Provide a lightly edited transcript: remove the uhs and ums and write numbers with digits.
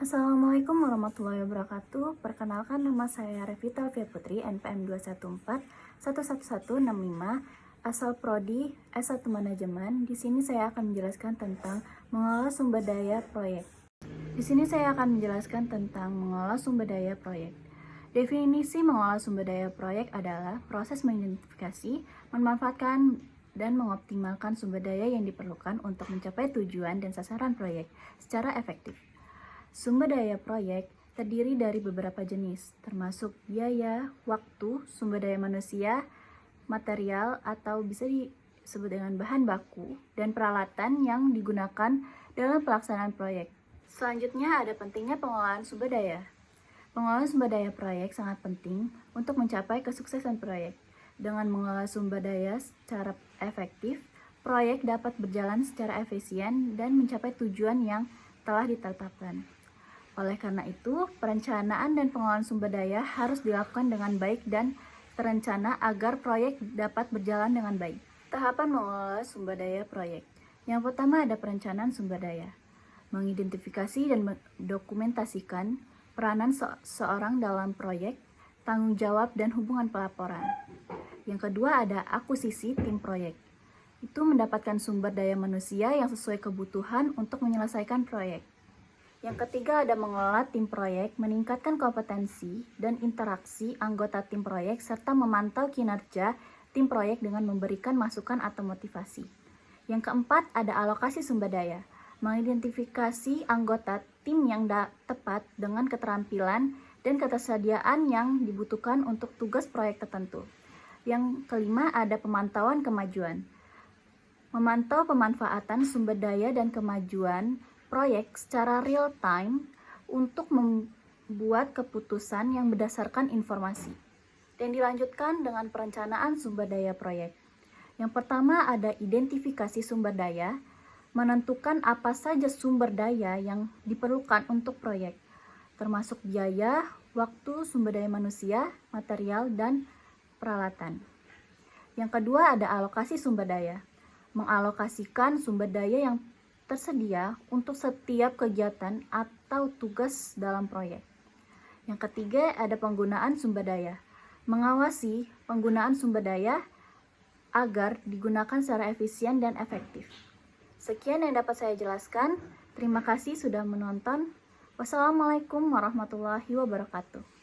Assalamualaikum warahmatullahi wabarakatuh. Perkenalkan, nama saya Revita Alfia Putri, NPM 214111165, asal Prodi S1 Manajemen. Di sini saya akan menjelaskan tentang mengelola sumber daya proyek. Definisi mengelola sumber daya proyek adalah proses mengidentifikasi, memanfaatkan, dan mengoptimalkan sumber daya yang diperlukan untuk mencapai tujuan dan sasaran proyek secara efektif. Sumber daya proyek terdiri dari beberapa jenis, termasuk biaya, waktu, sumber daya manusia, material, atau bisa disebut dengan bahan baku, dan peralatan yang digunakan dalam pelaksanaan proyek. Selanjutnya ada pentingnya pengelolaan sumber daya. Pengelolaan sumber daya proyek sangat penting untuk mencapai kesuksesan proyek. Dengan mengelola sumber daya secara efektif, proyek dapat berjalan secara efisien dan mencapai tujuan yang telah ditetapkan. Oleh karena itu, perencanaan dan pengelolaan sumber daya harus dilakukan dengan baik dan terencana agar proyek dapat berjalan dengan baik. Tahapan mengelola sumber daya proyek. Yang pertama ada perencanaan sumber daya. Mengidentifikasi dan mendokumentasikan peranan seorang dalam proyek, tanggung jawab dan hubungan pelaporan. Yang kedua ada akuisisi tim proyek. Itu mendapatkan sumber daya manusia yang sesuai kebutuhan untuk menyelesaikan proyek. Yang ketiga ada mengelola tim proyek, meningkatkan kompetensi dan interaksi anggota tim proyek serta memantau kinerja tim proyek dengan memberikan masukan atau motivasi. Yang keempat ada alokasi sumber daya, mengidentifikasi anggota tim yang tepat dengan keterampilan dan ketersediaan yang dibutuhkan untuk tugas proyek tertentu. Yang kelima ada pemantauan kemajuan, memantau pemanfaatan sumber daya dan kemajuan proyek secara real time untuk membuat keputusan yang berdasarkan informasi. Dan dilanjutkan dengan perencanaan sumber daya proyek. Yang pertama ada identifikasi sumber daya, menentukan apa saja sumber daya yang diperlukan untuk proyek, termasuk biaya, waktu, sumber daya manusia, material, dan peralatan. Yang kedua ada alokasi sumber daya, mengalokasikan sumber daya yang tersedia untuk setiap kegiatan atau tugas dalam proyek. Yang ketiga ada penggunaan sumber daya, mengawasi penggunaan sumber daya agar digunakan secara efisien dan efektif. Sekian yang dapat saya jelaskan. Terima kasih sudah menonton. Wassalamualaikum warahmatullahi wabarakatuh.